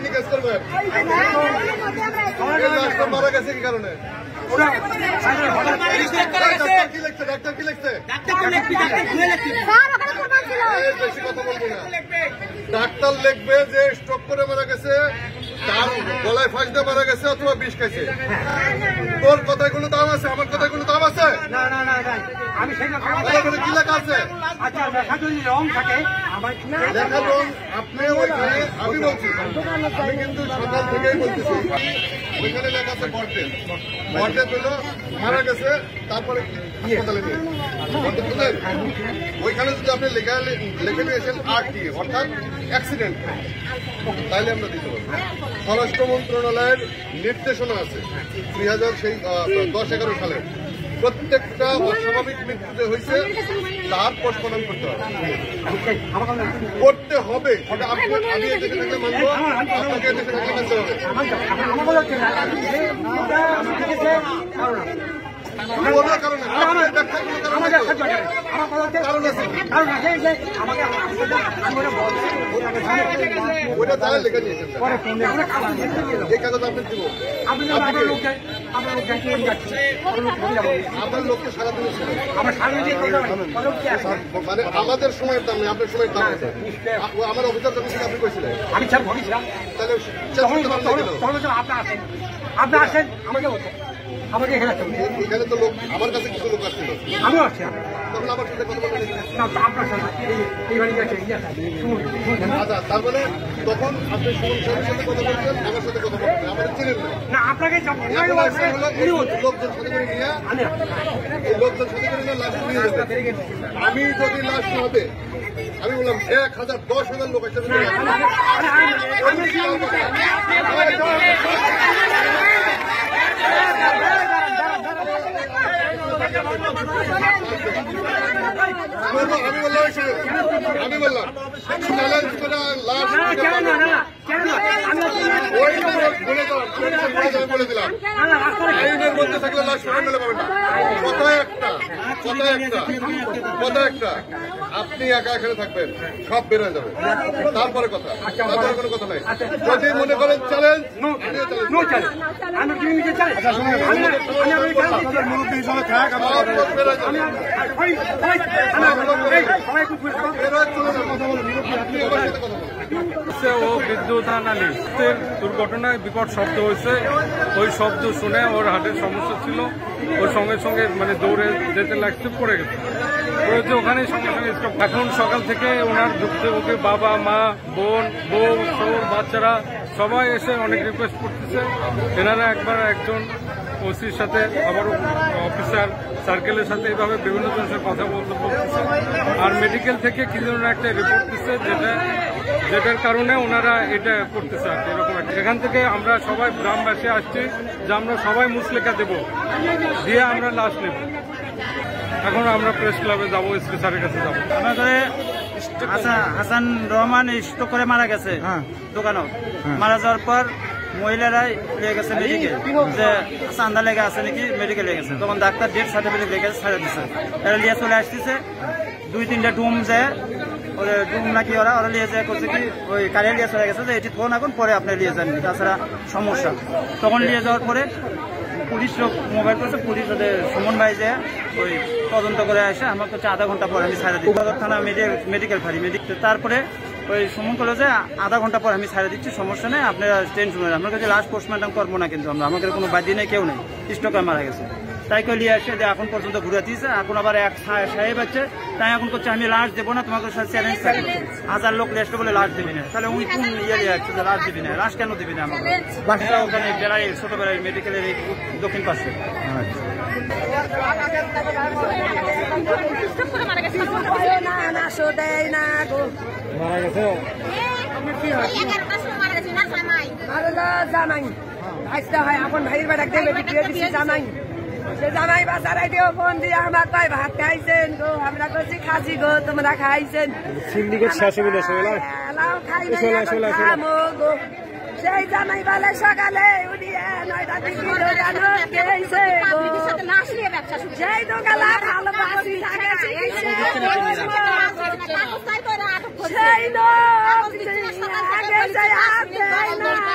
নিকাজ করবেন। লাশটা মারা গেছে কি কারণে? ডাক্তার কি লিখছে? বেশি কথা বলবো না। ডাক্তার লিখবে যে স্ট্রোক করে মারা গেছে, তার গলায় ফাঁস দিয়ে মারা গেছে অথবা বিষ খাইছে। তোর কথায় কোনো দাম আছে? আমার কথায় কোনো দাম আছে? কি লেখা আছে? আপনি ওইখানে, আমি বলছি, আমি কিন্তু সকাল থেকেই বলতেছি, ওইখানে লেখা আছে বর্ডে। বর্ডে পেলো মারা গেছে, তারপরে হাসপাতালে নিয়ে ওইখানে যদি আপনি লিখে নিয়েছেন RTA অর্থাৎ অ্যাক্সিডেন্ট, তাহলে আমরা দিতে পারবো। স্বরাষ্ট্র মন্ত্রণালয়ের নির্দেশনা আছে 2010-11 সালে প্রত্যেকটা অস্বাভাবিক মৃত্যু যে হয়েছে তার পোস্টমর্টম করতে হবে। সেটা আমি দেখে থাকলে মানবো, আপনাকে দেখে থাকলে মানতে হবে। ওইটা তাহলে লেখা নিয়েছেন, এই কাগজ আপনি দিব। আপনার লোককে সারাদিন মানে আমাদের সময়ের দাম নেই, আপনার সময়ের দাম আছে। আমার অফিসার যখন আপনি কইছিলেন, তাহলে আপনি আসেন আমাকে আমাকে এখানে তো লোক, আমার কাছে কিছু লোক আসছিল, আমিও আসছি। তখন আমার সাথে কথা বলতে আচ্ছা, তার মানে তখন আপনি সুমন সাহেবের সাথে কথা বলছেন, আমার সাথে কথা বলছেন, আমার চিনেন না। আপনাকে লোকজন সাথে করে নিয়ে, এই লোকজন সাথে করে নিয়ে লাশ নিয়ে যাবে। আমি যদি লাশ না হবে, আমি বললাম 1000 10,000 লোক আসতে আমি বললাম চ্যালেঞ্জ করে লাশ বলে দিলাম, আইনের মধ্যে থাকলে লাশ মেলে পাবেন না। কথা একটা আপনি একা এখানে থাকবেন, সব বের হয়ে যাবে, তারপরে কথা, তারপরে কোনো কথা নাই। যদি মনে করেন চ্যালেঞ্জ, ও বিদ্যুৎ আনালিস্টের দুর্ঘটনায় বিকট শব্দ হয়েছে। ওই শব্দ শুনে ওর হার্টের সমস্যা ছিল, ওর সঙ্গে সঙ্গে মানে দৌড়ে যেতে লাগছে, পড়ে গেছে। পড়েছে ওখানেই সঙ্গে সঙ্গে স্টপ। এখন সকাল থেকে ওনার ভুক্তভোগী বাবা মা বোন বউ সৌর বাচ্চারা সবাই এসে অনেক রিকোয়েস্ট করতেছে। এনারা একবার একজন ওসির সাথে, আবারও অফিসার সার্কেলের সাথে এইভাবে বিভিন্ন জনের কথা বলতে বলতেছে। আর মেডিকেল থেকে কি ধরনের একটা রিপোর্ট দিচ্ছে, যেটার কারণে ওনারা এটা করতেছে আর কি। এরকম এখান থেকে আমরা সবাই গ্রামবাসী আসছি যে আমরা সবাই মুসলেখা দেব, দিয়ে আমরা লাশ নেব। এখন আমরা প্রেস ক্লাবে যাবো, এসপি স্যারের কাছে যাবো। আমাদের হাসান রহমান স্ট্রোক করে মারা গেছে দোকানে। মারা যাওয়ার পর মহিলারাই নিয়ে গেছে মেডিকেল, যে চান্দা লেগে আছে নাকি মেডিকেলে গেছে। তখন ডাক্তার ডেথ সার্টিফিকেট লেগে ছাড়ে দিচ্ছে। এরা নিয়ে চলে আসতেছে, 2-3টা ডুম যায়, ডুম নাকি ওরা নিয়ে যায় করছে কি ওই কারিয়া নিয়ে চলে গেছে যে এটি ফোন এখন পরে আপনি নিয়ে যান, তাছাড়া সমস্যা। তখন নিয়ে যাওয়ার পরে পুলিশ লোক মোবাইল করছে, পুলিশ ওদের সুমন ভাই যে ওই তদন্ত করে আসে, আমাকে হচ্ছে আধা ঘন্টা পরে আমি ছাড়ে দিই। থানা মেডিকেল ফাঁড়ি তারপরে ওই সুমন করলো যে আধা ঘন্টা পর আমি ছাড়ে দিচ্ছি, সমস্যা নেই, আপনারা টেনশন নেই, আপনার কাছে লাস্ট পোস্টমর্টম করবো না, কিন্তু আমরা আমাদের কোনো বাদি নেই, কেউ নেই, স্ট্রোকে মারা গেছে। তাই করে নিয়ে আসে যে এখন পর্যন্ত ঘুরে দিয়েছে। এখন আবার এক সাহেব আছে, তাই এখন করছে আমি লাশ দেবো না, তোমাকে চ্যালেঞ্জ থাকে 1000 লোক লেস্ট বলে লাশ দিবি না। তাহলে উনি কোন ইয়ে আছে যে লাশ দিবি না, লাশ কেন দিবি না? আমাকে বাসটা ওখানে বেড়াই ছোটবেলায় মেডিকেলের এই দক্ষিণ পাশে। জামাই আসতে হয় এখন ভাইয়ের বেড়া দেবে বিক্রিয়ে দিচ্ছি জামাই। সে জামাই বাজারে দিও ফোন দিয়ে আমার কয় ভাত খাইছেন গো, আমরা করছি খাসি গো, তোমরা খাইছেন সেই জামাই বলে সকালে উঠিয়ে 9টা বিক্রি সেই দোকালা ভালোবাসি থাকে সেই আগে যে আপনি না